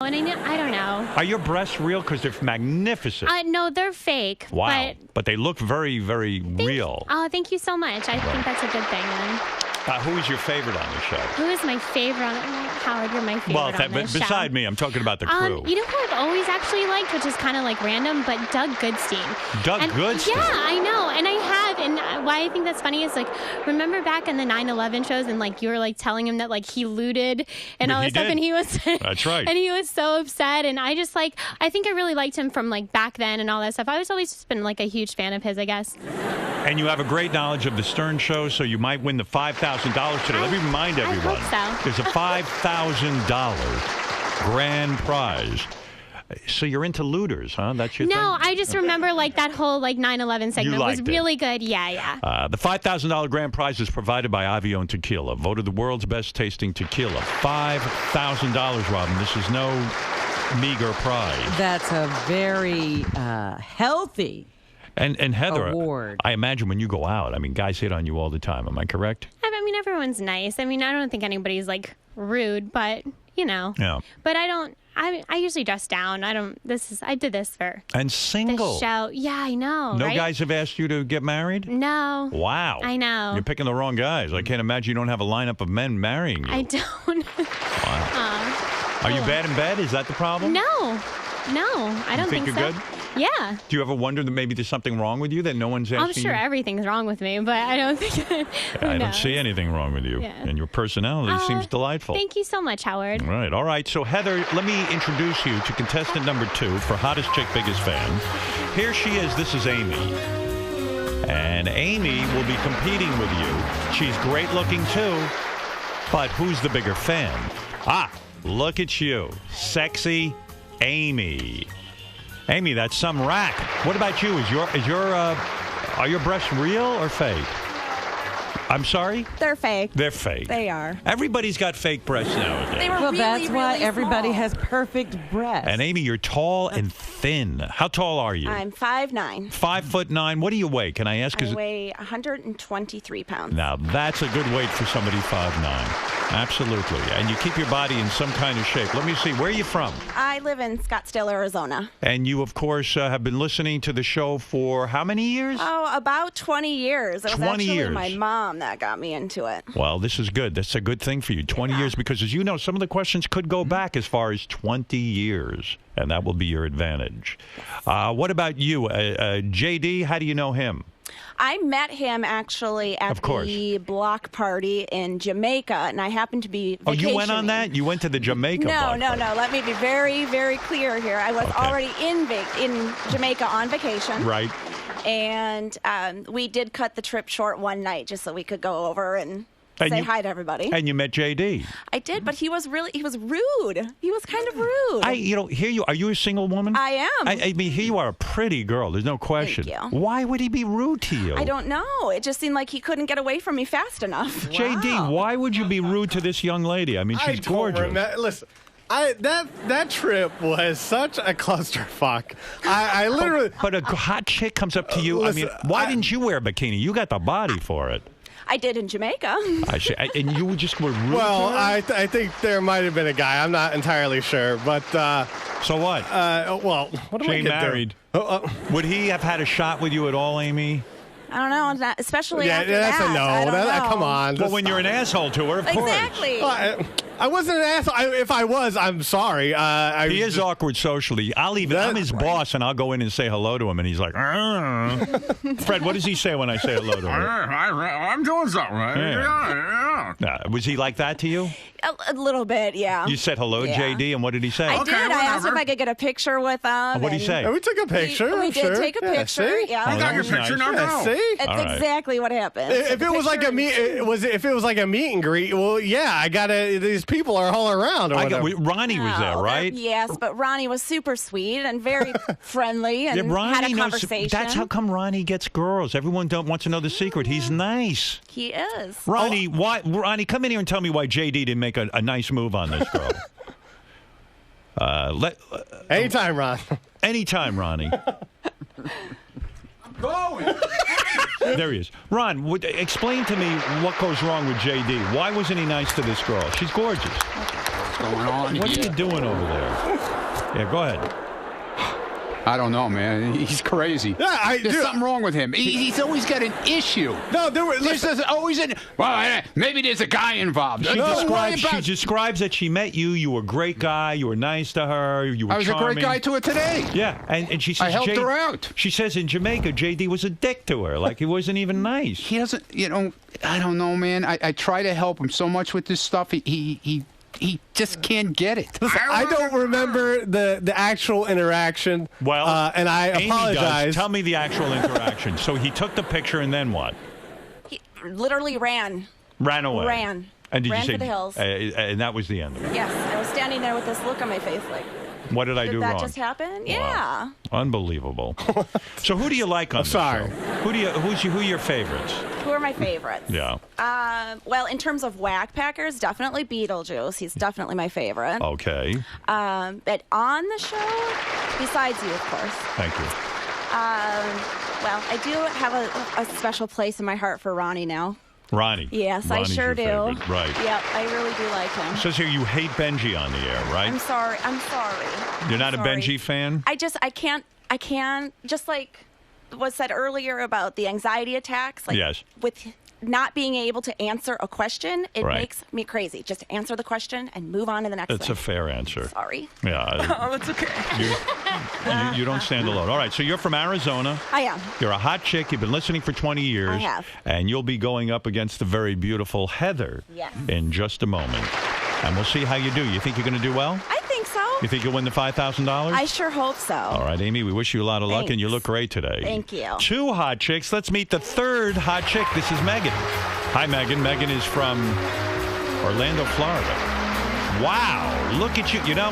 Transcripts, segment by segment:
And I don't know. Are your breasts real? Because they're magnificent. No, they're fake. Wow. But they look very, very real. Oh, thank you so much. I think that's a good thing then. Who is your favorite on the show? Who is my favorite on Howard, you're my favorite on this show. Beside me, I'm talking about the crew. You know who I've always actually liked, which is kind of like random, but Doug Goodstein. Doug Goodstein? Yeah, I know. And I have. And why I think that's funny is, like, remember back in the 9/11 shows and, like, you were, like, telling him that, like, he looted and all this stuff. And he was... That's right. And he was so upset. And I just, like, I think I really liked him from, like, back then and all that stuff. I was always just been, like, a huge fan of his, I guess. And you have a great knowledge of the Stern Show, so you might win the $5,000 today. Let me remind everyone. I hope so. There's a $5,000 grand prize. So you're into looters, huh? That's your thing? No, I just remember, like, that whole, like, 9/11 segment was really good. Yeah. The $5,000 grand prize is provided by Avion Tequila, voted the world's best tasting tequila. $5,000, Robin. This is no meager prize. That's a very healthy and Heather, award. I imagine when you go out, I mean, guys hit on you all the time. Am I correct? I mean, everyone's nice. I mean, I don't think anybody's, like, rude, but, you know. Yeah. But I usually dress down. I did this for and single the show. Yeah, I know. No right? guys have asked you to get married? No. Wow. I know. You're picking the wrong guys. I can't imagine you don't have a lineup of men marrying you. I don't. Wow. Are you bad in bed? Is that the problem? No, I don't think you're so. Good? Yeah. Do you ever wonder that maybe there's something wrong with you that no one's asking I'm sure you? everything's wrong with me, but I don't think. I don't see anything wrong with you. Yeah. And your personality seems delightful. Thank you so much, Howard. All right. So, Heather, let me introduce you to contestant number 2 for Hottest Chick, Biggest Fan. Here she is. This is Amy. And Amy will be competing with you. She's great looking, too. But who's the bigger fan? Look at you. Sexy Amy. Amy, that's some rack. What about you? Are your breasts real or fake? I'm sorry? They're fake. They're fake. They are. Everybody's got fake breasts nowadays. They were really, that's why really everybody small. has perfect breasts. And Amy, you're tall and thin. How tall are you? I'm 5'9". 5'9". What do you weigh? Can I ask? I weigh 123 pounds. Now, that's a good weight for somebody 5'9". Absolutely. And you keep your body in some kind of shape. Let me see. Where are you from? I live in Scottsdale, Arizona. And you, of course, have been listening to the show for how many years? Oh, about 20 years. It was 20 actually years. my mom that got me into it. Well, this is good. That's a good thing for you. 20 years, because as you know, some of the questions could go back as far as 20 years, and that will be your advantage. What about you? JD, how do you know him? I met him actually at the block party in Jamaica, and I happened to be vacationing. Oh, you went on that? You went to the Jamaica block party. No. Let me be very, very clear here. I was already in Jamaica on vacation. Right. And we did cut the trip short one night just so we could go over and say hi to everybody. And you met JD. I did, but he was rude. He was kind of rude. Here you are you a single woman? I am. I mean, here you are, a pretty girl. There's no question. Thank you. Why would he be rude to you? I don't know. It just seemed like he couldn't get away from me fast enough. JD, why would you be rude to this young lady? I mean, she's gorgeous. Listen. That trip was such a clusterfuck. I literally. But a hot chick comes up to you. Listen, I mean, why didn't you wear a bikini? You got the body for it. I did in Jamaica. And you just were rude. Well, to her? I think there might have been a guy. I'm not entirely sure, but. So what? Well, what am I married. Would he have had a shot with you at all, Amy? I don't know, especially after that's that. a no. I don't know. Come on. Well, when you're an asshole to her, of course. Exactly. I wasn't an asshole. If I was, I'm sorry. He is awkward socially. I'm his boss, and I'll go in and say hello to him, and he's like, Fred, what does he say when I say hello to him? I'm doing something. Yeah. Was he like that to you? A little bit, yeah. You said hello, JD, and what did he say? I did. I asked if I could get a picture with him. What did he say? We took a picture. We did take a picture. See? Yeah. I got your picture now. Yeah, see? That's exactly what happened. If it was like a meet and greet, well, yeah, I got these people are all around. Or whatever. Ronnie was there, right? Yes, but Ronnie was super sweet and very friendly and had a conversation. That's how come Ronnie gets girls. Everyone wants to know the secret. He's nice. He is. Ronnie, Ronnie, come in here and tell me why JD didn't make a nice move on this girl. Anytime, Ron. Anytime, Ronnie. I'm going. There he is. Ron, explain to me what goes wrong with JD. Why wasn't he nice to this girl? She's gorgeous. What's going on? What are you doing over there? Yeah, go ahead. I don't know, man. He's crazy. Yeah, There's something wrong with him. He's always got an issue. No, There's always an. Well, maybe there's a guy involved. She describes that she met you. You were a great guy. You were nice to her. You were I was charming. a great guy to her today. Yeah, and she says I helped her out. She says in Jamaica, JD was a dick to her. Like he wasn't even nice. He doesn't. I don't know, man. I try to help him so much with this stuff. He just can't get it. Listen, I don't remember the actual interaction. Well, and I Amy apologize. does. Tell me the actual interaction. So he took the picture and then what? He literally ran. Ran away. Ran. And did ran you say? for the hills. And that was the end of it. Yes, I was standing there with this look on my face, like. What did I do that wrong? just happen? Wow. Yeah. Unbelievable. So who do you like on the sorry. show? Who are your favorites? Who are my favorites? Yeah. Well, in terms of whack packers, definitely Beetlejuice. He's definitely my favorite. Okay. But on the show, besides you, of course. Thank you. Well, I do have a special place in my heart for Ronnie now. Ronnie. Yes, Ronnie's I sure your do. favorite. Right. Yep, I really do like him. It says here you hate Benji on the air, right? I'm sorry. You're not I'm a sorry. Benji fan? I can't, just like was said earlier about the anxiety attacks. Like Yes. With not being able to answer a question, it Right. makes me crazy. Just answer the question and move on to the next That's thing. a fair answer. Sorry. Yeah. Oh, that's okay. You don't stand alone. All right, so you're from Arizona. I am. You're a hot chick. You've been listening for 20 years. I have. And you'll be going up against the very beautiful Heather Yes. in just a moment. And we'll see how you do. You think you're going to do well? I think so. You think you'll win the $5,000? I sure hope so. All right, Amy, we wish you a lot of luck, and you look great today. Thank you. 2 hot chicks. Let's meet the 3rd hot chick. This is Megan. Hi, Megan. Megan is from Orlando, Florida. Wow, look at you. You know,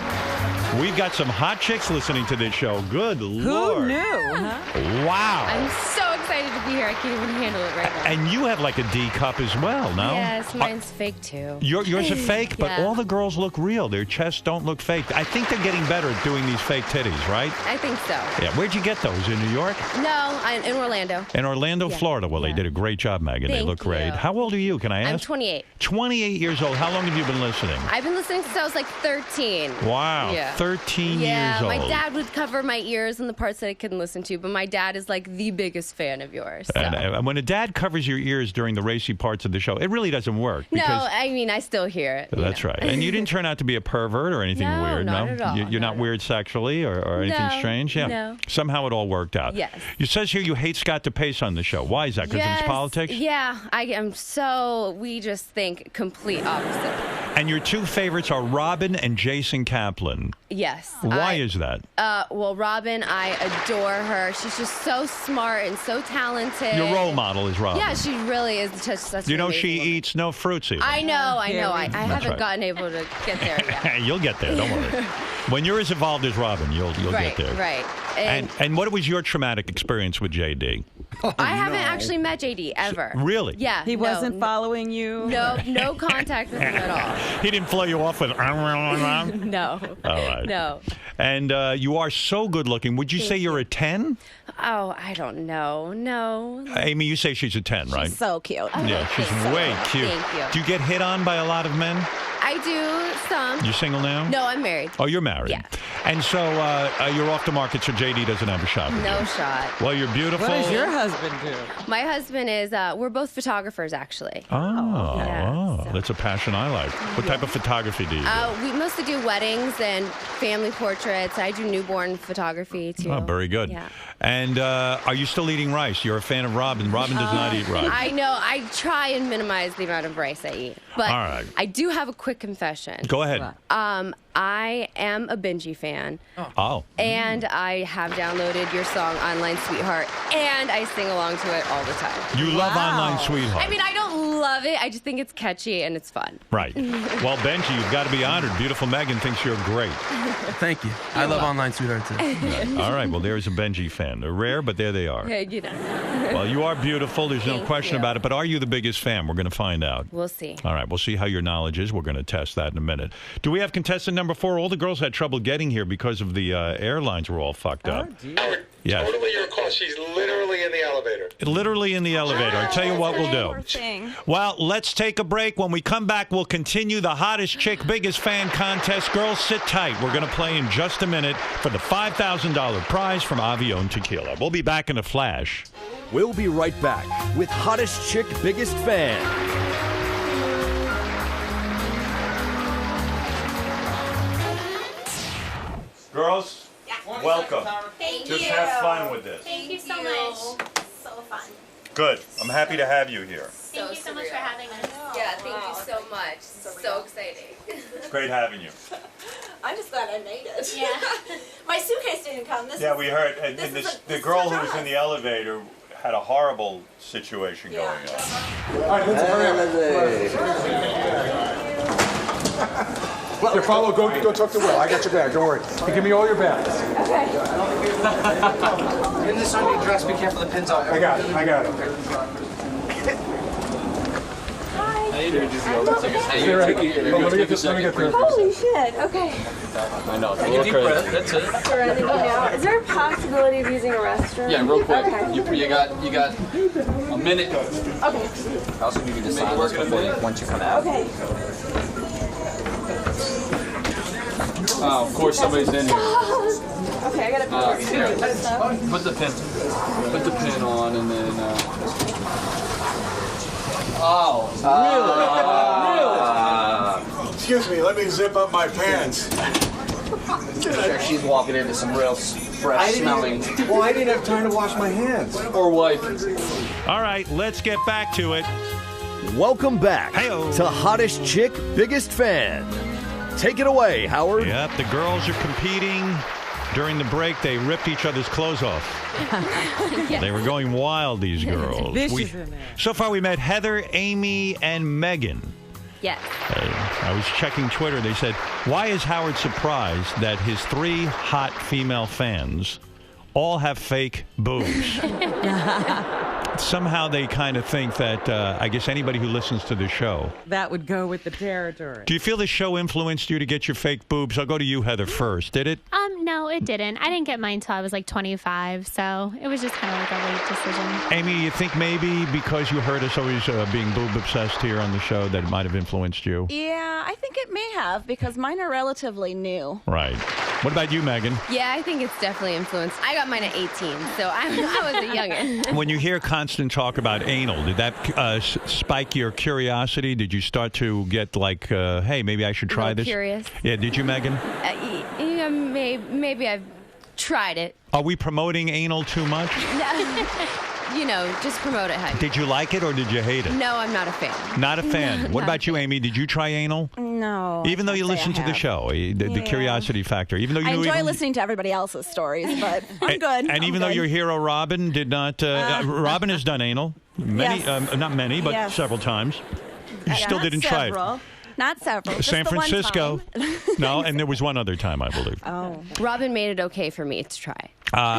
we've got some hot chicks listening to this show. Good Lord. Who knew? Huh? Wow. I'm so excited to be here. I can't even handle it right now. And you have like a D cup as well, no? Yes, mine's fake too. Yours are fake, but Yeah. all the girls look real. Their chests don't look fake. I think they're getting better at doing these fake titties, right? I think so. Yeah. Where'd you get those? In New York? No, I'm in Orlando. In Orlando, Yeah. Florida. Well, they Yeah. did a great job, Megan. They Thank look great. you. How old are you? Can I ask? I'm 28. 28 years old. How long have you been listening? I've been listening since I was like 13. Wow. Yeah. 13 Yeah, years old. my dad would cover my ears and the parts that I couldn't listen to, but my dad is like the biggest fan of yours. So. And when a dad covers your ears during the racy parts of the show, it really doesn't work. No, because- I mean, I still hear it. That's right. And you didn't turn out to be a pervert or anything No, weird, not no? at all. You're not weird sexually or anything No, strange? Yeah. no. Somehow it all worked out. Yes. You says here you hate Scott DePace on the show. Why is that? Because of his politics? Yeah, I am so, we just think complete opposite. And your 2 favorites are Robin and Jason Kaplan. Yes. Why is that? Well, Robin, I adore her. She's just so smart and so talented. Your role model is Robin. Yeah, she really is such such You an know amazing she woman. eats no fruits even. I know. I haven't right. gotten able to get there yet. You'll get there, don't worry. When you're as involved as Robin, you'll right, get there. right. And what was your traumatic experience with JD? I haven't actually met JD ever. Really? Yeah. He wasn't following you? No contact with him at all. He didn't flow you off with No. All right. No. And you are so good looking. Would you say you're a 10? Oh, I don't know. No. Amy, you say she's a 10, right? She's so cute. Yeah, she's way cute. Thank you. Do you get hit on by a lot of men? I do some. You single now? No, I'm married. Oh, you're married. Yeah. And so you're off the market, so JD doesn't have a shot with No you. shot. Well, you're beautiful. What does your husband do? My husband is, we're both photographers, actually. Oh, Yeah, so- that's a passion I like. What type of photography do you do? We mostly do weddings and family portraits. I do newborn photography, too. Oh, very good. Yeah. And are you still eating rice? You're a fan of Robin. Robin does not eat rice. I know. I try and minimize the amount of rice I eat. But All right. I do have a quick confession. Go ahead. I am a Benji fan. Oh. And I have downloaded your song, Online Sweetheart, and I sing along to it all the time. You love Online Sweetheart. I mean, I don't love it. I just think it's catchy and it's fun. Right. Well, Benji, you've got to be honored. Beautiful Megan thinks you're great. Thank you. I love Online Sweetheart, too. All right. Well, there's a Benji fan. They're rare, but there they are. Yeah, you know. Well, you are beautiful. There's no Thank question you. about it. But are you the biggest fan? We're going to find out. We'll see. All right. We'll see how your knowledge is. We're going to test that in a minute. Do we have contestant number 4? All the girls had trouble getting here because of the airlines were all fucked up. Yes. Totally your call. She's literally in the elevator. Literally in the elevator. I'll tell you what we'll do. Poor thing. Well, let's take a break. When we come back, we'll continue the hottest chick, biggest fan contest. Girls, sit tight. We're going to play in just a minute for the $5,000 prize from Avión Tequila. We'll be back in a flash. We'll be right back with hottest chick, biggest fan. Girls, welcome. Thank Just you. have fun with this. Thank you so much. So fun. Good. I'm happy to have you here. Thank you so much for having us. Yeah, thank you so much. So exciting. It's great having you. I'm just glad I made it. Yeah. My suitcase didn't come. Yeah, we heard. And the girl who was in the elevator had a horrible situation going on. All right, let's hurry up. Here, follow. Go talk to Will. I got your bag. Don't worry. You give me all your bags. Okay. In this under your dress, be careful the pins out. I got it. How you doing? Here, let me get this. Holy shit. Okay. I know. Take a deep breath. That's it. Is there a possibility of using a restroom? Yeah, real quick. Okay. You got a minute. Okay. I'll also give you the silence before once you come out. Okay. Oh, of course somebody's in here. Okay, I gotta Put the pin on and then. Really? Excuse me. Let me zip up my pants. She's walking into some real fresh smelling. Well, I didn't have time to wash my hands. Or wipe. All right, let's get back to it. Welcome back to hottest chick, biggest fan. Take it away, Howard. Yep, the girls are competing. During the break, they ripped each other's clothes off. They were going wild, these girls. Vicious in there. So far, we met Heather, Amy, and Megan. Yes. I was checking Twitter. They said, why is Howard surprised that his 3 hot female fans all have fake boobs? Somehow they kind of think that, I guess anybody who listens to the show. That would go with the territory. Do you feel the show influenced you to get your fake boobs? I'll go to you, Heather, first. Did it? No, it didn't. I didn't get mine until I was like 25, so it was just kind of like a late decision. Amy, you think maybe because you heard us always being boob obsessed here on the show that it might have influenced you? Yeah, I think it may have because mine are relatively new. Right. What about you, Megan? Yeah, I think it's definitely influenced. I got mine at 18, so I was a youngin'. When you hear constant talk about anal, did that spike your curiosity? Did you start to get like, hey, maybe I should try this? Curious. Yeah, did you, Megan? Yeah, maybe I've tried it. Are we promoting anal too much? You know, just promote it, honey. Did you like it or did you hate it? No, I'm not a fan. Not a fan. What about you, Amy? Did you try anal? No. Even though you listen to the show, the curiosity factor. Even though you I enjoy even, listening to everybody else's stories, but I'm good. And even though your hero Robin did not, Robin has done anal many, Yes. not many, but Yes. several times. You still Not didn't try several. it. Not several. Just San the one Francisco. time. No, and there was one other time, I believe. Oh. Robin made it okay for me to try.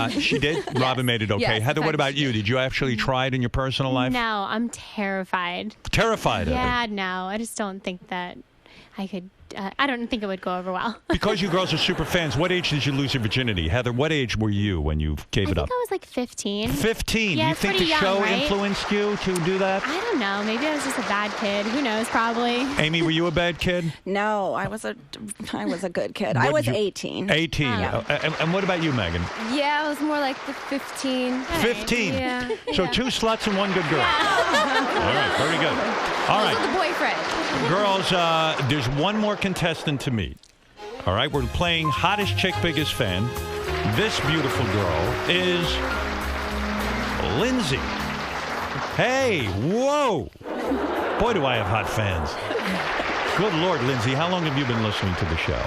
She did? Robin made it okay. Yes, Heather, in what fact, about she you? did. Did you actually try it in your personal life? No, I'm terrified. Terrified of it. Yeah, no, I just don't think that I could. I don't think it would go over well. Because you girls are super fans, what age did you lose your virginity? Heather, what age were you when you gave I it think up? I was like 15. 15. Yeah, You think the pretty young, show right? influenced you to do that? I don't know. Maybe I was just a bad kid. Who knows? Probably. Amy, were you a bad kid? No, I was a good kid. What I was did you- 18. 18. And what about you, Megan? Yeah, I was more like the 15. 15. Yeah. So 2 sluts and 1 good girl. All right, very good. All Those are right, the boyfriend. girls, there's one more contestant to meet. All right, we're playing hottest chick, biggest fan. This beautiful girl is Lindsay. Hey, whoa. Boy, do I have hot fans. Good Lord, Lindsay, how long have you been listening to the show?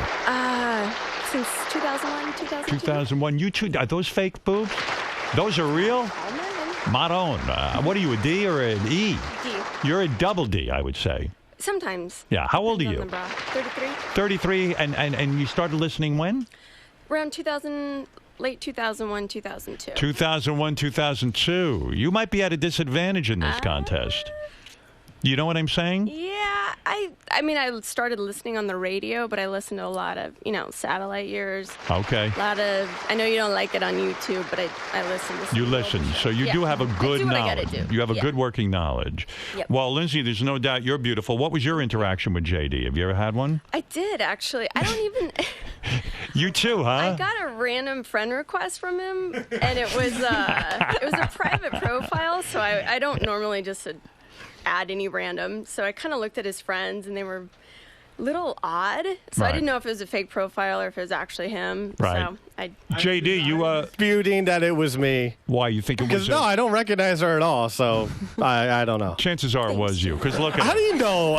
Since 2001, 2002. 2001. You two, are those fake boobs? Those are real? Maron. What are you, a D or an E? D. You're a double D, I would say. Sometimes. Yeah. How old are you? 33. 33. And you started listening when? Around 2000, late 2001, 2002. 2001, 2002. You might be at a disadvantage in this contest. You know what I'm saying? Yeah, I mean, I started listening on the radio, but I listened to a lot of, satellite years. Okay. A lot of, I know you don't like it on YouTube, but I listen to some You listen, so you do have a good what I knowledge. gotta do. You have a good working knowledge. Yep. Well, Lindsay, there's no doubt you're beautiful. What was your interaction with JD? Have you ever had one? I did, actually. I don't even... You too, huh? I got a random friend request from him, and it was a private profile, so I don't normally just add any random. So I kind of looked at his friends, and they were a little odd. So I didn't know if it was a fake profile or if it was actually him. Right. So JD, you disputing that it was me. Why you think it was? Because no, I don't recognize her at all. So I don't know. Chances are it was you. Because look at. How do you know?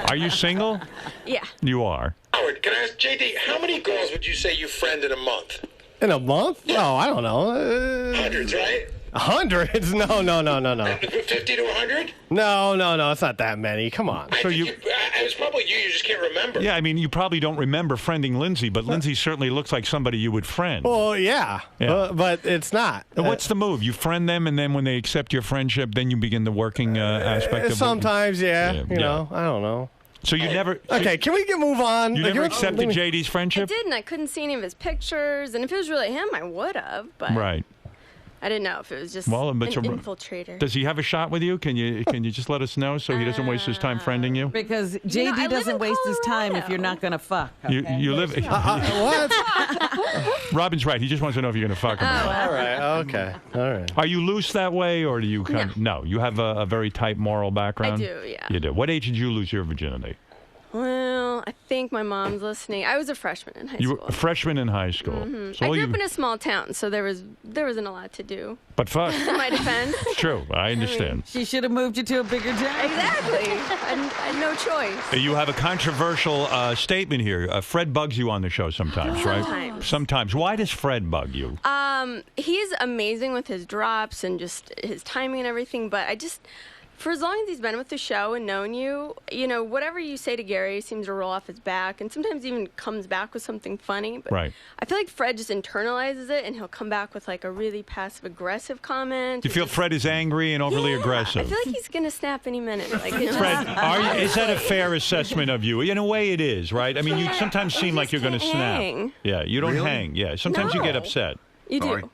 Are you single? Yeah. You are. Howard, can I ask JD, how many girls would you say you friend in a month? In a month? No, I don't know. Hundreds, right? Hundreds? No. 50 to 100? No. It's not that many. Come on. It was probably you. You just can't remember. Yeah, I mean, you probably don't remember friending Lindsay, but Lindsay certainly looks like somebody you would friend. Well, yeah. But it's not. And what's the move? You friend them, and then when they accept your friendship, then you begin the working aspect of it? Sometimes, yeah. You know, I don't know. So you never... Okay, can we move on? You never accepted JD's friendship? I didn't. I couldn't see any of his pictures, and if it was really him, I would have, but... Right. I didn't know if it was just an infiltrator. Does he have a shot with you? Can you just let us know so he doesn't waste his time friending you? Because JD doesn't waste his time if you're not going to fuck. Okay? You live... What? Robin's right. He just wants to know if you're going to fuck him. All right. Okay. All right. Are you loose that way, or do you kind of... No. You have a very tight moral background? I do, yeah. You do. What age did you lose your virginity? Well, I think my mom's listening. I was a freshman in high school. You were a freshman in high school. Mm-hmm. So I grew up in a small town, so there wasn't a lot to do. But fuck. In my defense. It's true. I understand. She should have moved you to a bigger town. Exactly. I had no choice. You have a controversial statement here. Fred bugs you on the show sometimes, right? Sometimes. Why does Fred bug you? He's amazing with his drops and just his timing and everything, but for as long as he's been with the show and known you, whatever you say to Gary seems to roll off his back, and sometimes even comes back with something funny. But right. I feel like Fred just internalizes it, and he'll come back with like a really passive-aggressive comment. You feel Fred is angry and overly aggressive? I feel like he's gonna snap any minute. Like, Fred, is that a fair assessment of you? In a way, it is, right? I mean, you sometimes seem like you're going to snap. Yeah, you don't hang. Yeah, sometimes you get upset. You do.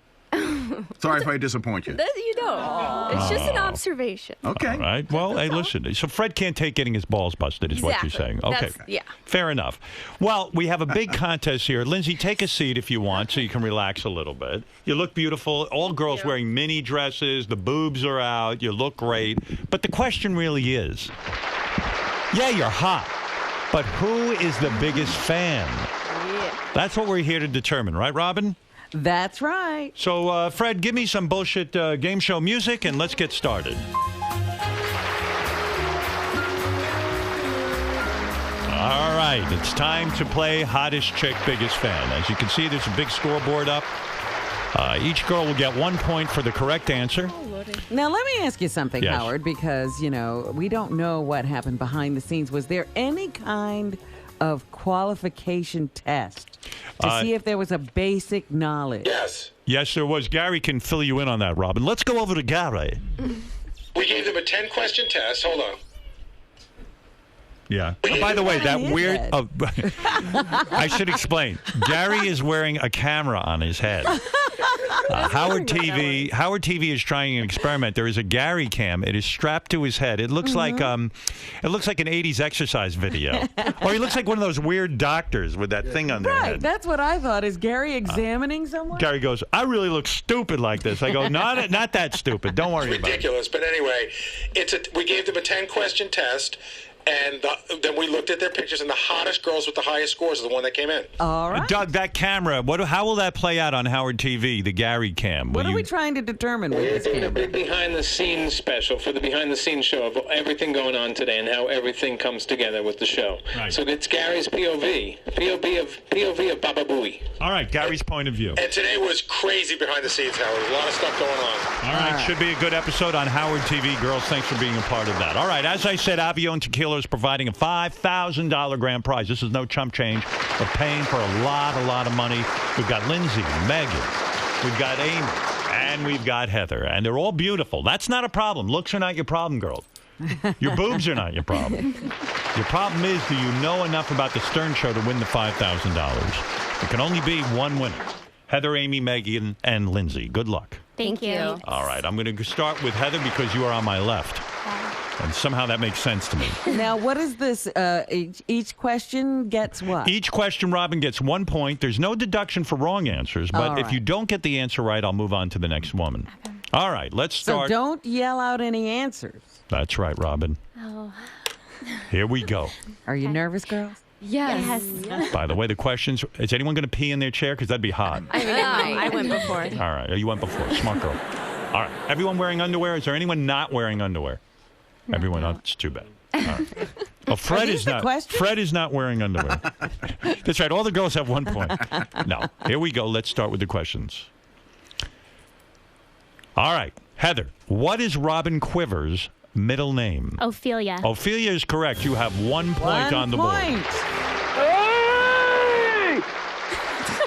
Sorry if I disappoint you. You don't. It's just an observation. Okay. All right. Well, hey, listen. So Fred can't take getting his balls busted, is what you're saying. Okay. Yeah. Fair enough. Well, we have a big contest here. Lindsay, take a seat if you want so you can relax a little bit. You look beautiful. All girls wearing mini dresses. The boobs are out. You look great. But the question really is, yeah, you're hot, but who is the biggest fan? Yeah. That's what we're here to determine, right, Robin? That's right. So, Fred, give me some bullshit game show music, and let's get started. All right, it's time to play Hottest Chick, Biggest Fan. As you can see, there's a big scoreboard up. Each girl will get 1 point for the correct answer. Now, let me ask you something, Yes. Howard, because, we don't know what happened behind the scenes. Was there any kind of qualification test to see if there was a basic knowledge? Yes. Yes, there was. Gary can fill you in on that, Robin. Let's go over to Gary. We gave them a 10-question test. Hold on. Yeah. Oh, by the way, that weird... I should explain. Gary is wearing a camera on his head. Howard TV is trying an experiment. There is a Gary cam. It is strapped to his head. It looks like an 80s exercise video. Or he looks like one of those weird doctors with that thing on their head. Right, that's what I thought. Is Gary examining someone? Gary goes, I really look stupid like this. I go, not that stupid. Don't worry about it. Ridiculous. But anyway, we gave them a 10-question test. And then we looked at their pictures, and the hottest girls with the highest scores are the one that came in. All right. Doug, that camera, how will that play out on Howard TV, the Gary cam? What are we trying to determine with this We're doing camera? a big behind-the-scenes special for the behind-the-scenes show of everything going on today and how everything comes together with the show. Right. So it's Gary's POV of Baba Booey. All right, Gary's point of view. And today was crazy behind the scenes, Howard. A lot of stuff going on. All right, should be a good episode on Howard TV. Girls, thanks for being a part of that. All right, as I said, Avion Tequila is providing a $5,000 grand prize. This is no chump change. We're paying for a lot of money. We've got Lindsay, Megan, we've got Amy, and we've got Heather. And they're all beautiful. That's not a problem. Looks are not your problem, girls. Your boobs are not your problem. Your problem is, do you know enough about the Stern Show to win the $5,000? There can only be one winner. Heather, Amy, Megan, and Lindsay. Good luck. Thank you. All right, I'm going to start with Heather because you are on my left. And somehow that makes sense to me. Now, what is this? Each question gets what? Each question, Robin, gets 1 point. There's no deduction for wrong answers, but if you don't get the answer right, I'll move on to the next woman. Okay. All right, let's start. So don't yell out any answers. That's right, Robin. Oh. Here we go. Are you nervous, girls? Yes. By the way, the questions, is anyone going to pee in their chair? Because that'd be hot. I went before. All right, you went before. Smart girl. All right, everyone wearing underwear? Is there anyone not wearing underwear? Everyone, it's too bad. All right. Well, Fred is not wearing underwear. That's right. All the girls have 1 point. No. Here we go. Let's start with the questions. All right. Heather, what is Robin Quivers' middle name? Ophelia. Ophelia is correct. You have 1 point on the board. Hey!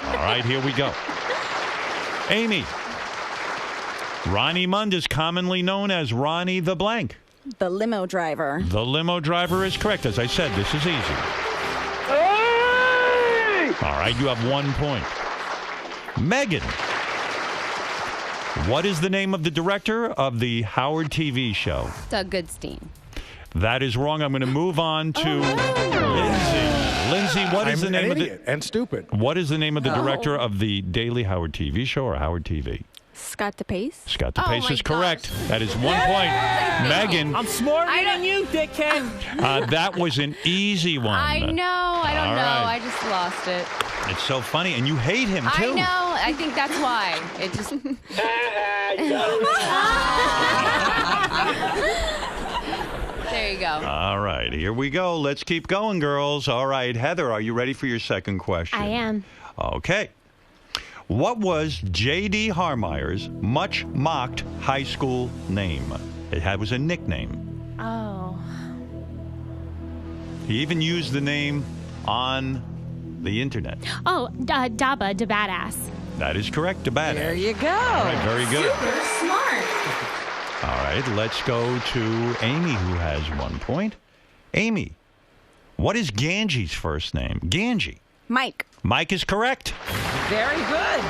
All right. Here we go. Amy. Ronnie Mund is commonly known as Ronnie the blank. The limo driver. The limo driver is correct. As I said, this is easy. Hey! All right, you have 1 point. Megan, what is the name of the director of the Howard TV show? Doug Goodstein. That is wrong. I'm going to move on to Lindsay. Lindsay, what is the name of the... and stupid. What is the name of the director of the Daily Howard TV show or Howard TV? Scott DePace. Scott DePace is correct. That is 1 point. Megan. I'm smarter than you, dickhead. That was an easy one. I know. I don't know. Right. I just lost it. It's so funny. And you hate him, too. I know. I think that's why. It just... There you go. All right. Here we go. Let's keep going, girls. All right. Heather, are you ready for your second question? I am. Okay. What was J.D. Harmeyer's much mocked high school name? It was a nickname. Oh. He even used the name on the internet. Oh, Daba, da Badass. That is correct, da Badass. There you go. All right, very good. Super smart. All right, let's go to Amy, who has 1 point. Amy, what is Ganji's first name? Ganji. Mike. Mike is correct. Very good.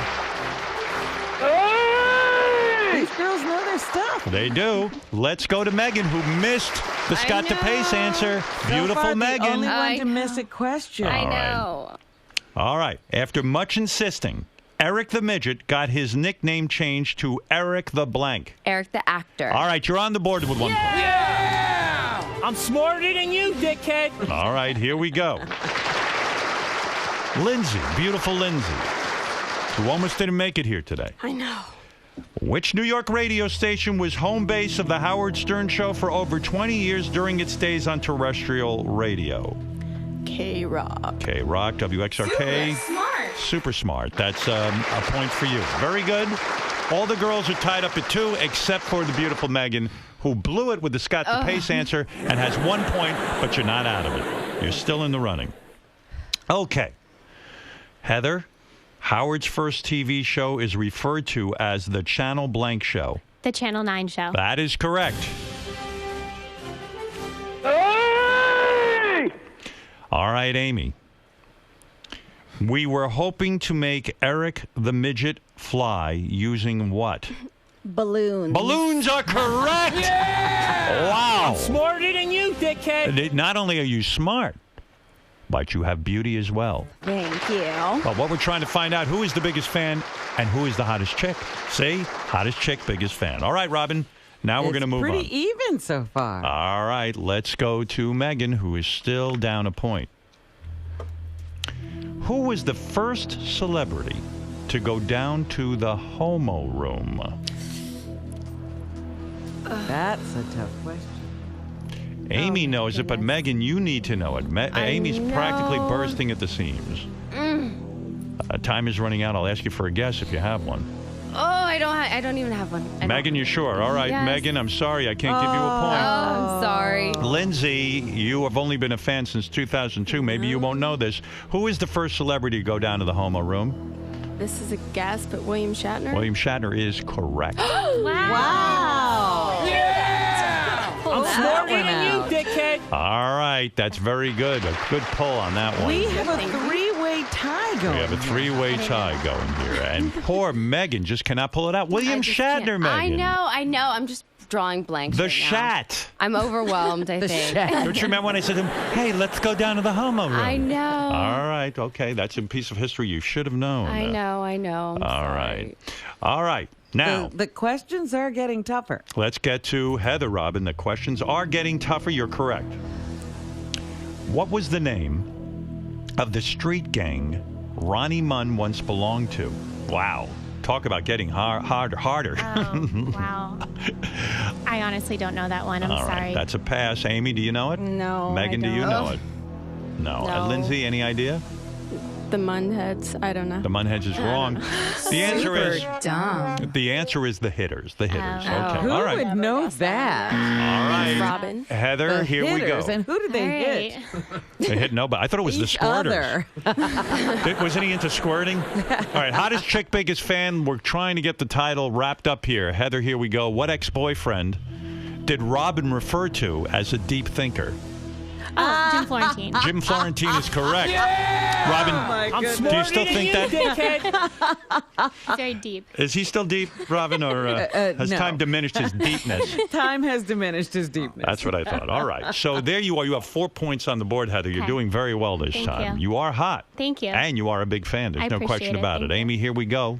Hey! These girls know their stuff. They do. Let's go to Megan, who missed the Scott DePace answer. Beautiful so far, Megan. The only one to miss a question. I know. All right. After much insisting, Eric the Midget got his nickname changed to Eric the Blank. Eric the actor. All right, you're on the board with 1 point. Yeah! I'm smarter than you, dickhead. All right, here we go. Lindsay, beautiful Lindsay, who almost didn't make it here today. I know. Which New York radio station was home base of the Howard Stern Show for over 20 years during its days on terrestrial radio? K-Rock. K-Rock, WXRK. Super smart. Super smart. That's a point for you. Very good. All the girls are tied up at 2, except for the beautiful Megan, who blew it with the Scott DePace answer and has 1 point, but you're not out of it. You're still in the running. Okay. Heather, Howard's first TV show is referred to as the Channel Blank Show. The Channel 9 show. That is correct. Hey! All right, Amy. We were hoping to make Eric the Midget fly using what? Balloons. Balloons are correct! Yeah! Wow. I'm smarter than you, dickhead. Not only are you smart, but you have beauty as well. Thank you. Well, what we're trying to find out, who is the biggest fan and who is the hottest chick? See? Hottest chick, biggest fan. All right, Robin. Now we're going to move on. It's pretty even so far. All right, let's go to Megan, who is still down a point. Who was the first celebrity to go down to the homo room? That's a tough question. Amy knows it, but Megan, you need to know it. Amy's practically bursting at the seams. Time is running out. I'll ask you for a guess if you have one. Oh, I don't even have one. Megan, you sure? All right, Yes. Megan, I'm sorry. I can't give you a point. Oh, I'm sorry. Lindsay, you have only been a fan since 2002. Maybe you won't know this. Who is the first celebrity to go down to the homo room? This is a guess, but William Shatner? William Shatner is correct. Wow. Yeah! I'm smarter than you, dickhead. All right, that's very good. A good pull on that one. We have a three-way tie going. We have a three-way tie going here. And poor Megan just cannot pull it out. William Shatner, Megan. I know. I'm just drawing blanks. The right Shat. Now. I'm overwhelmed, I think. Don't you remember when I said to him, hey, let's go down to the homo room? I know. All right, okay. That's a piece of history you should have known. I know. All right. Now, the questions are getting tougher. Let's get to Heather, Robin. The questions are getting tougher. You're correct. What was the name of the street gang Ronnie Munn once belonged to? Wow. Talk about getting harder. Oh, wow. I honestly don't know that one. I'm All sorry. right, that's a pass. Amy, do you know it? No. Megan, I do you don't. know it? No. Lindsay, any idea? The Munheads. I don't know. The Munheads is wrong. The answer is dumb. The answer is the Hitters. The Hitters. Okay. Who All right. would know that? All right. Robin. Heather, The here we go. Hitters, and who did they hit? They hit nobody. I thought it was the Each squirters. other. Wasn't he into squirting? All right. Hottest chick, biggest fan. We're trying to get the title wrapped up here. Heather, here we go. What ex-boyfriend did Robin refer to as a deep thinker? Oh, Jim Florentine. Jim Florentine is correct. Robin, I'm do you smarter still than think you, that? dickhead. It's very deep. Is he still deep, Robin, or has no. time diminished his deepness? Time has diminished his deepness. That's what I thought. All right. So there you are. You have 4 points on the board, Heather. You're Okay. doing very well this Thank time. you. You are hot. Thank you. And you are a big fan. There's I no appreciate question it. about it. Thank you. Amy, here we go.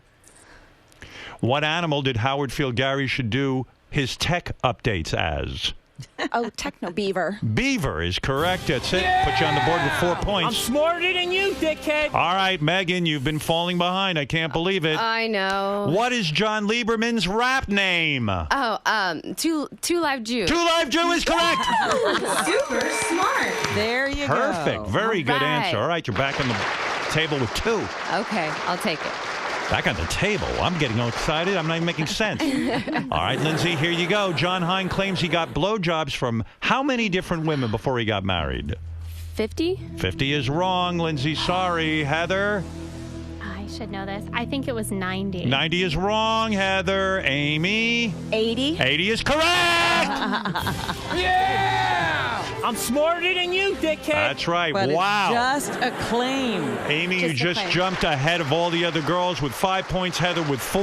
What animal did Howard feel Gary should do his tech updates as? Oh, techno beaver. Beaver is correct. That's it. Put you on the board with 4 I'm points. smarter than you, dickhead. All right, Megan, you've been falling behind. I can't believe it. I know. What is John Lieberman's rap name? Oh, Two Live Jew. Two Live Jew is correct. Super smart. There you go. Perfect. Very All good right. answer. All right, you're back on the table with 2. Okay, I'll take it. Back on the table. I'm getting all excited. I'm not even making sense. All right, Lindsay, here you go. John Hine claims he got blowjobs from how many different women before he got married? 50? 50 is wrong, Lindsay. Sorry. Heather? I should know this. I think it was 90. 90 is wrong, Heather. Amy? 80. 80 is correct. I'm smarter than you, dickhead. That's right. But wow. it's just a claim. Amy, you Just a just claim. jumped ahead of all the other girls with 5 points. Heather with 4.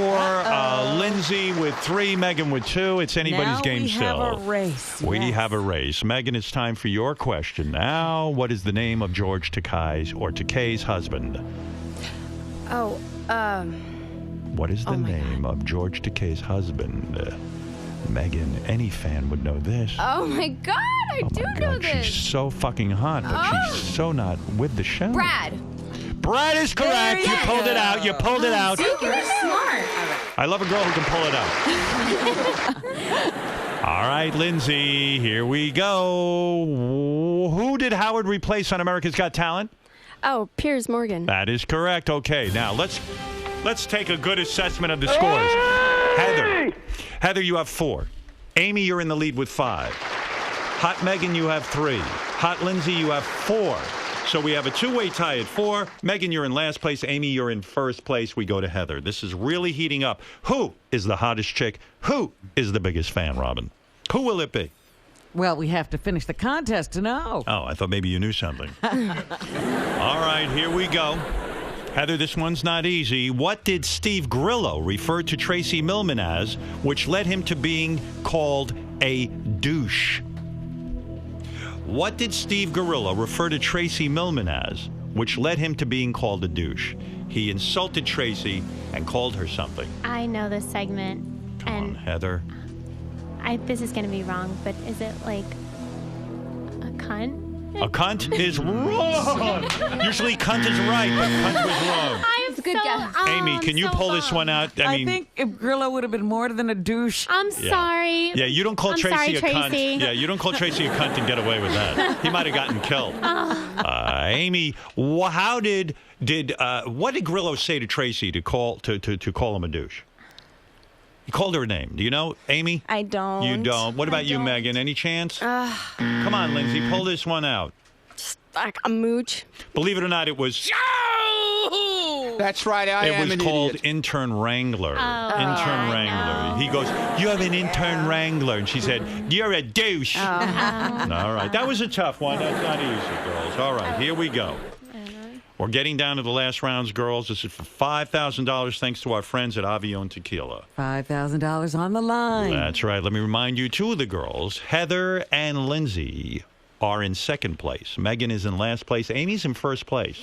Lindsay with 3. Megan with 2. It's anybody's Now game we still. have a race. We Yes. have a race. Megan, it's time for your question now. What is the name of George Takei's husband? Oh, What is the my name of George Takei's husband? Megan, any fan would know this. oh my God, I do My know God, this. she's so fucking hot, but she's so not with the show. Brad. Brad is correct. You pulled it out. You pulled it out. Super smart. I love a girl who can pull it out. All right, Lindsay, here we go. Who did Howard replace on America's Got Talent? Oh, Piers Morgan. That is correct. Okay, now let's take a good assessment of the scores. Heather, you have 4. Amy, you're in the lead with 5. Hot Megan, you have 3. Hot Lindsay, you have 4. So we have a 2-way tie at 4. Megan, you're in last place. Amy, you're in first place. We go to Heather. This is really heating up. Who is the hottest chick? Who is the biggest fan, Robin? Who will it be? Well, we have to finish the contest to know. Oh, I thought maybe you knew something. All right, here we go. Heather, this one's not easy. What did Steve Grillo refer to Tracy Millman as, which led him to being called a douche? What did Steve Grillo refer to Tracy Millman as, which led him to being called a douche? He insulted Tracy and called her something. I know this segment. Come on, Heather. This is going to be wrong, but is it like a cunt? A cunt is wrong. Usually cunt is right, but cunt was wrong. I'm a good guess. Amy, can you pull this one out? I think if Grillo would have been more than a douche. I'm sorry. Yeah, you don't call I'm Tracy sorry, a Tracy. cunt. Yeah, you don't call Tracy a cunt and get away with that. He might have gotten killed. Amy, what did Grillo say to Tracy to call him a douche? He called her a name. Do you know, Amy? I don't. You don't. What about you, Megan? Any chance? Come on, Lindsay, pull this one out. Like a mooch. Believe it or not, it was That's right. I am an It was called idiot. Intern Wrangler. Oh, Intern Wrangler. He goes, you have an intern wrangler. And she said, you're a douche. Oh. All right. That was a tough one. That's not easy, girls. All right. Here we go. We're getting down to the last rounds, girls. This is for $5,000 thanks to our friends at Avion Tequila. $5,000 on the line. That's right. Let me remind you, two of the girls, Heather and Lindsay, are in second place. Megan is in last place. Amy's in first place.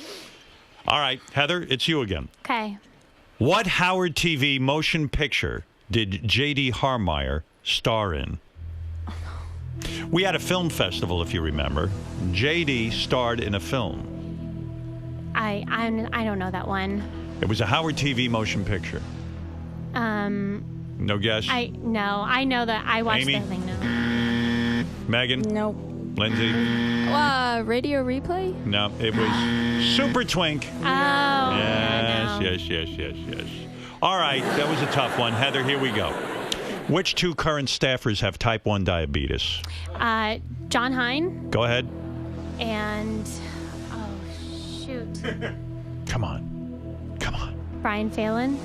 All right, Heather, it's you again. Okay. What Howard TV motion picture did J.D. Harmeyer star in? We had a film festival, if you remember. J.D. starred in a film. I don't know that one. It was a Howard TV motion picture. No guess? I know that I watched Amy? the thing now. Megan? Nope. Lindsay? Radio replay? No, it was Super Twink. Oh. Yes. All right, that was a tough one. Heather, here we go. Which two current staffers have type 1 diabetes? John Hein Go and shoot, Come on. Brian Phelan.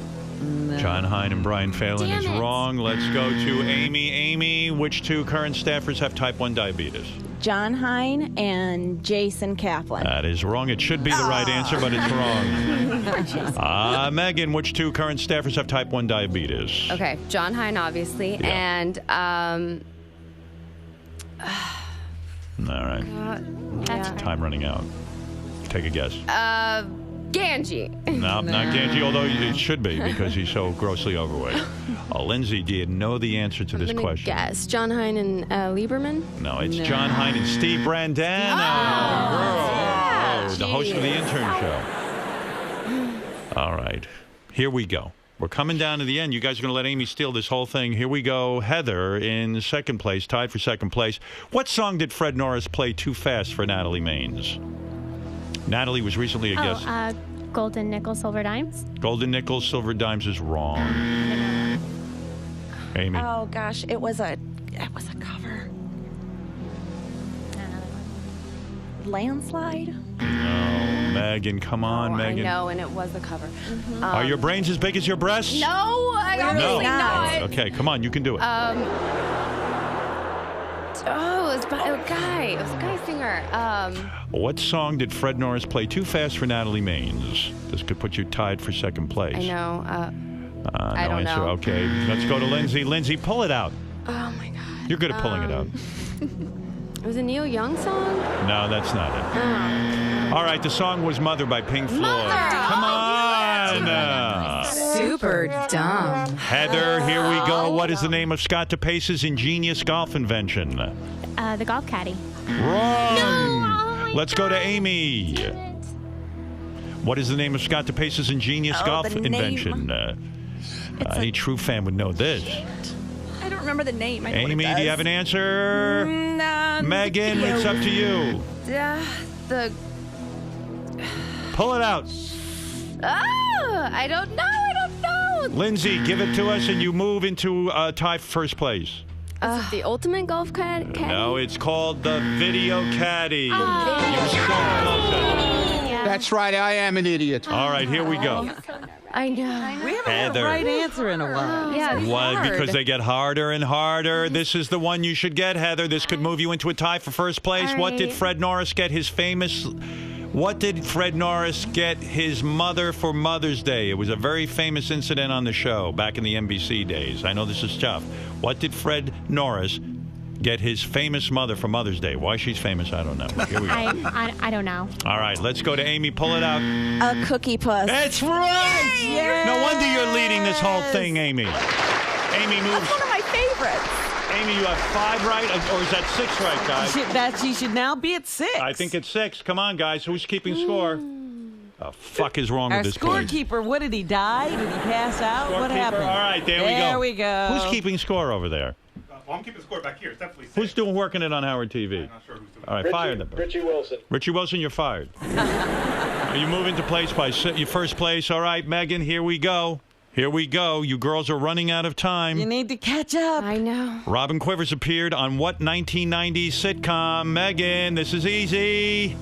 No. John Hein and Brian Phelan Damn is it. wrong. Let's go to Amy. Amy, which two current staffers have type 1 diabetes? John Hein and Jason Kaplan. That is wrong. It should be the right answer, but it's wrong. Megan, which two current staffers have type 1 diabetes? Okay, John Hein, obviously, and All right. Time running out. Take a guess. Ganji. No, not Ganji, although it should be because he's so grossly overweight. Lindsay, do you know the answer to this I'm gonna question? guess. John Hein and Lieberman? No, it's John Hein and Steve Brandano. The host of the Intern Show. All right. Here we go. We're coming down to the end. You guys are going to let Amy steal this whole thing. Here we go. Heather in second place, tied for second place. What song did Fred Norris play too fast for Natalie Maines? Natalie was recently a guest. Golden Nickel, Silver Dimes. Golden Nickel, Silver Dimes is wrong. Amy. Oh gosh, it was a cover. Landslide. No, Megan, come on, Megan. I know, and it was the cover. Are your brains as big as your breasts? No, I obviously not. Okay, come on, you can do it. It was a guy. It was a guy singer. What song did Fred Norris play too fast for Natalie Maines? This could put you tied for second place. I know. I don't answer. know. Okay, let's go to Lindsay. Lindsay, pull it out. Oh my God. You're good at pulling it out. It was a Neil Young song? No, that's not it. Oh. All right, the song was Mother by Pink Floyd. Come on. Super dumb. Heather, here we go. What is the name of Scott DePace's ingenious golf invention? The golf caddy. Wrong. Let's go to Amy. What is the name of Scott DePace's ingenious golf invention? Any true fan would know this. I don't remember the name. I know Amy, what it do you does. have an answer? Megan, it's up to you. Pull it out. I don't know. Lindsay, give it to us, and you move into tie for first place. Is it the ultimate golf caddy? No, it's called the Video Caddy. You're so close, Heather. That's right. I am an idiot. All right, here we go. I know. We haven't had Heather. a right answer in a while. Yeah, it's Why? hard. Because they get harder and harder. This is the one you should get, Heather. This could move you into a tie for first place. All What did right. Fred Norris get his famous... What did Fred Norris get his mother for Mother's Day? It was a very famous incident on the show back in the NBC days. I know this is tough. What did Fred Norris get his famous mother for Mother's Day? Why she's famous, I don't know. Here we go. I don't know. All right, let's go to Amy. Pull it out. A cookie puss. That's right! Yes. No wonder you're leading this whole thing, Amy. Amy moves. That's one of my favorites. Amy, you have 5 right, or is that 6 right, guys? She should now be at 6. I think it's 6. Come on, guys. Who's keeping score? The fuck is wrong Our with this place? scorekeeper, what did he die? Did he pass out? What Scorekeeper? happened? All right, there we go. There we go. Who's keeping score over there? Well, I'm keeping score back here. It's definitely 6. Who's working it on Howard TV? I'm not sure who's doing All right, fire them. Richie Wilson. Richie Wilson, you're fired. You move into place by your first place. All right, Megan, here we go. Here we go. You girls are running out of time. You need to catch up. I know. Robin Quivers appeared on what 1990s sitcom? Megan, this is easy.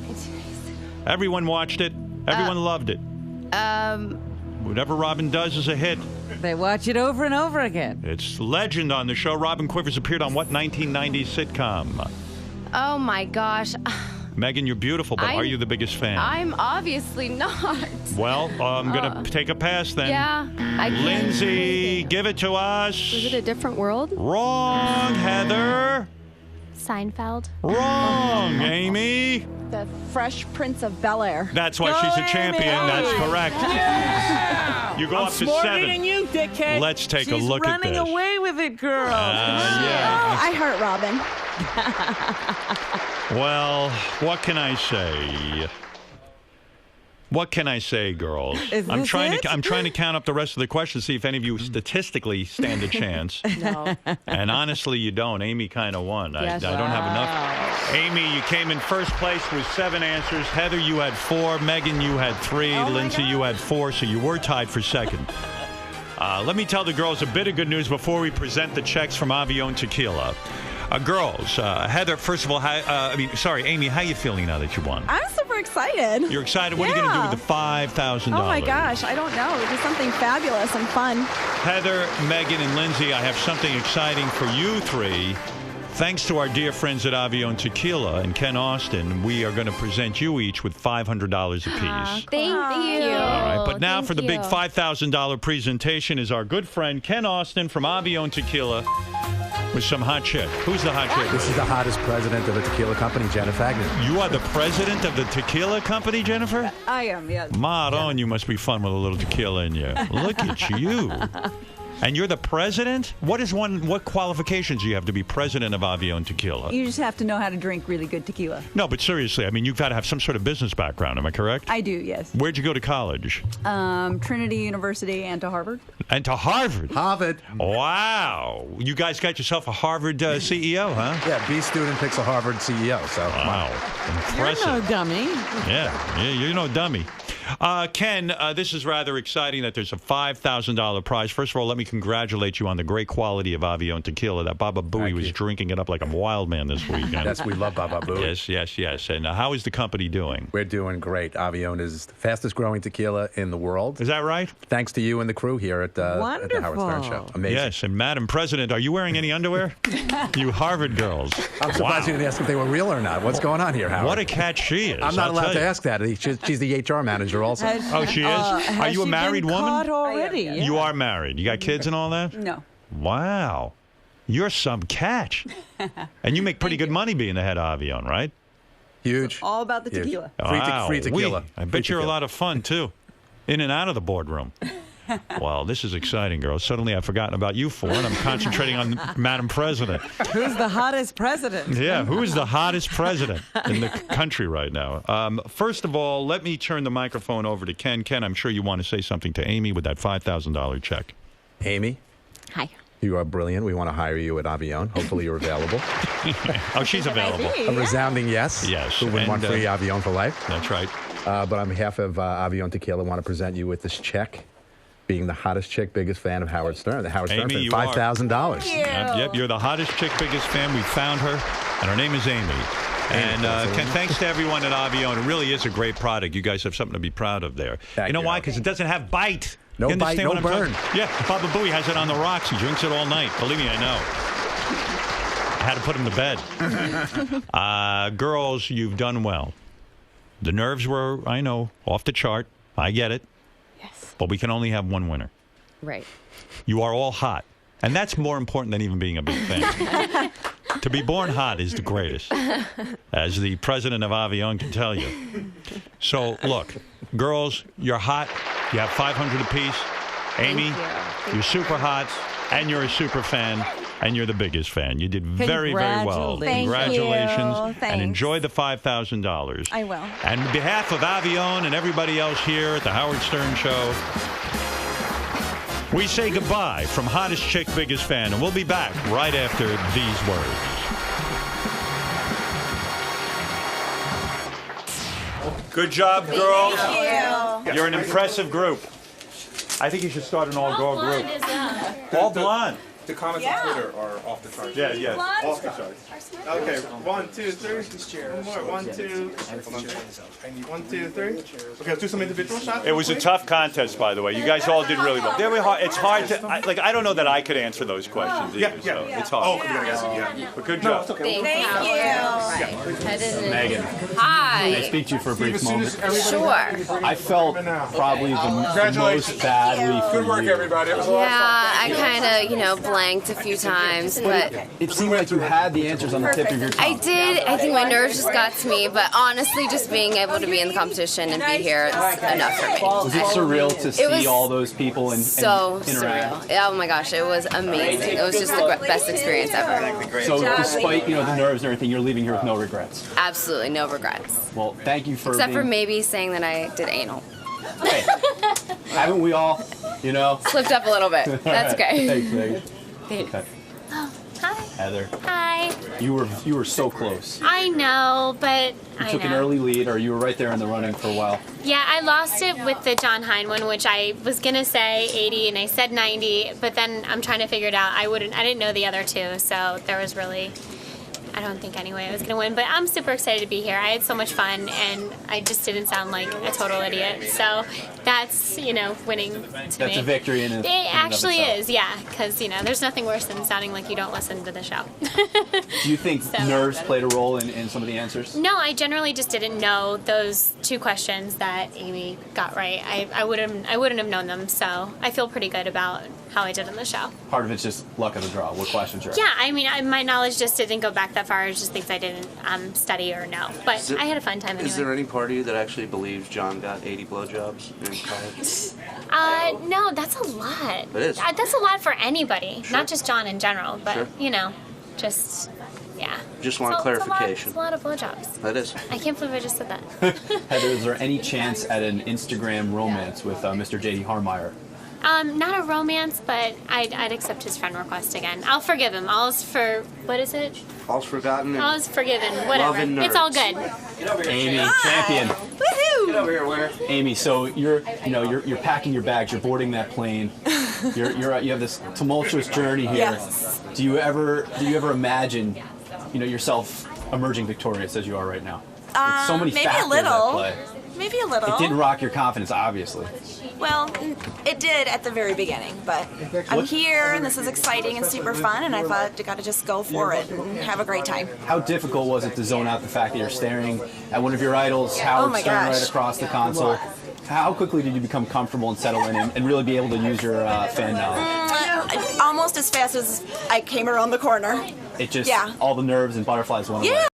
Everyone watched it. Everyone loved it. Whatever Robin does is a hit. They watch it over and over again. It's legend on the show. Robin Quivers appeared on what 1990s sitcom? Oh my gosh. Megan, you're beautiful, but are you the biggest fan? I'm obviously not. Well, I'm going to take a pass then. Yeah. I can't. Lindsay, give it to us. Was it A Different World? Wrong, Heather. Seinfeld. Wrong, Amy. The Fresh Prince of Bel-Air. That's why she's a champion. That's correct. Yeah! You go I'm up to smarter 7. than you, dickhead. Let's take She's a look at this. running away with it, girl. Yeah. I heart Robin. Well, what can I say? What can I say, girls? I'm trying to count up the rest of the questions, see if any of you statistically stand a chance. No. And honestly, you don't. Amy kind of won. Yes. I don't have enough. Amy, you came in first place with 7 answers. Heather, you had 4. Megan, you had 3. Lindsay, you had 4. So you were tied for second. Let me tell the girls a bit of good news before we present the checks from Avion Tequila. Girls, Heather, first of all, Amy, how you feeling now that you won? I'm super excited. You're excited? What are you going to do with the $5,000? Oh my gosh, I don't know. Do something fabulous and fun. Heather, Megan, and Lindsay, I have something exciting for you 3. Thanks to our dear friends at Avion Tequila and Ken Austin, we are going to present you each with $500 apiece. Thank you. All right, but now for the big $5,000 presentation is our good friend Ken Austin from Avion Tequila with some hot chick. Who's the hot chick? This is the hottest president of the tequila company, Jennifer Agnew. You are the president of the tequila company, Jennifer? I am, yes. Maron, you must be fun with a little tequila in you. Look at you. And you're the president? What qualifications do you have to be president of Avion Tequila? You just have to know how to drink really good tequila. No, but seriously, I mean, you've got to have some sort of business background, am I correct? I do, yes. Where'd you go to college? Trinity University and to Harvard. And to Harvard? Harvard. Wow. You guys got yourself a Harvard CEO, huh? Yeah, B student picks a Harvard CEO, so. Wow. Impressive. You're no dummy. Yeah, you're no dummy. Ken, this is rather exciting that there's a $5,000 prize. First of all, let me congratulate you on the great quality of Avion Tequila. That Baba Booey was drinking it up like a wild man this weekend. Yes, we love Baba Booey. Yes. And how is the company doing? We're doing great. Avion is the fastest growing tequila in the world. Is that right? Thanks to you and the crew here at the Howard Stern Show. Amazing. Yes, and Madam President, are you wearing any underwear? You Harvard girls. I'm surprised you didn't ask if they were real or not. What's going on here, Howard? What a catch she is. I'm not allowed to ask that. She's the HR manager also. Oh, she is? Are you a married woman? Caught already? Yeah. You are married. You got kids and all that? No. Wow. You're some catch. And you make pretty good money being the head of Avion, right? Huge. All about the tequila. Wow. Free tequila. I bet you're a lot of fun, too. In and out of the boardroom. Well, this is exciting, girls. Suddenly I've forgotten about you 4, and I'm concentrating on Madam President. Who's the hottest president? Yeah, who is the hottest president in the country right now? First of all, let me turn the microphone over to Ken. Ken, I'm sure you want to say something to Amy with that $5,000 check. Amy? Hi. You are brilliant. We want to hire you at Avion. Hopefully you're available. Oh, she's available. A resounding yes. Yes. Who wouldn't want free Avion for life? That's right. But on behalf of Avion Tequila, I want to present you with this check. Being the hottest chick, biggest fan of Howard Stern. The Howard Stern Amy, fan, $5,000. Yep, you're the hottest chick, biggest fan. We found her, and her name is Amy. And Ken, thanks to everyone at Avion. It really is a great product. You guys have something to be proud of there. You know why? Because it doesn't have bite. No you bite, no burn. Yeah, Baba Booey has it on the rocks. He drinks it all night. Believe me, I know. I had to put him to bed. Girls, you've done well. The nerves were, I know, off the chart. I get it. Yes. But we can only have one winner. Right. You are all hot. And that's more important than even being a big fan. To be born hot is the greatest, as the president of Avion can tell you. So, look, girls, you're hot. You have $500 apiece. Amy, you're super hot, and you're a super fan, and you're the biggest fan. You did very, very well. Congratulations. Thanks. And enjoy the $5,000. I will. And on behalf of Avion and everybody else here at the Howard Stern Show, we say goodbye from hottest chick, biggest fan, and we'll be back right after these words. Good job, girls. Thank you. You're an impressive group. I think you should start an all-girl group. All blonde. The comments on Twitter are off the charts. Yeah. Off the charts. Okay, 1, 2, 3. One more. 1, 2. 1, 2, 3. Okay, let's do some individual shots. It was a tough contest, by the way. You guys all did really well. It's hard to, I don't know that I could answer those questions either, so it's hard. Oh, yeah. But good job. Thank you. Megan. Hi. Can I speak to you for a brief moment? Sure. I felt probably the most badly for Good work, everybody. It was a lot of fun. Yeah, I kind of, blanked a few times, but it seemed like you had the answers on the tip of your tongue. I did. I think my nerves just got to me, but honestly, just being able to be in the competition and be here is enough for me. Was it surreal to see all those people and so interact? surreal. Oh my gosh, it was amazing. It was just the best experience ever. So despite the nerves and everything, you're leaving here with no regrets. Absolutely no regrets. Well, thank you for except for maybe saying that I did anal. Hey, haven't we all? Slipped up a little bit. That's okay. Thanks, Megan. Okay. Oh, hi. Heather. Hi. You were so close. I know, but You took an early lead, or you were right there in the running for a while. Yeah, I lost it with the John Hine one, which I was gonna say 80 and I said 90, but then I'm trying to figure it out. I didn't know the other two, so there was really, I don't think anyway I was gonna win. But I'm super excited to be here. I had so much fun, and I just didn't sound like a total idiot. So that's winning to me. That's a victory in it. It actually is, yeah, because there's nothing worse than sounding like you don't listen to the show. Do you think nerves played a role in some of the answers? No, I generally just didn't know those two questions that Amy got right. I wouldn't have known them, so I feel pretty good about how I did on the show. Part of it's just luck of the draw. What questions are? Yeah, I mean, my knowledge just didn't go back that far. It's just things I didn't study or know. But I had a fun time anyway. Is there any part of you that actually believes John got 80 blowjobs in college? No, that's a lot. It is. That's a lot for anybody, not just John in general, but Sure. just. Yeah. Just want clarification. It's a lot of blowjobs. That is. I can't believe I just said that. Heather, is there any chance at an Instagram romance with Mr. J.D. Harmeyer? Not a romance, but I'd accept his friend request again. I'll forgive him. All's for, what is it? All's forgotten. All's forgiven. Whatever. Love and nerds. It's all good. Amy, champion. Woohoo! Get over here, winner. Amy, so you're packing your bags. You're boarding that plane. You have this tumultuous journey here. Yes. Do you ever imagine, yourself emerging victorious as you are right now? With so many maybe factors a little. at play. Maybe a little. It didn't rock your confidence, obviously. Well, it did at the very beginning, but I'm here and this is exciting and super fun, and I thought you got to just go for it and have a great time. How difficult was it to zone out the fact that you're staring at one of your idols, Howard Stern, right across the console? How quickly did you become comfortable and settle in and really be able to use your fan knowledge? Almost as fast as I came around the corner. It just, all the nerves and butterflies went away. Yeah,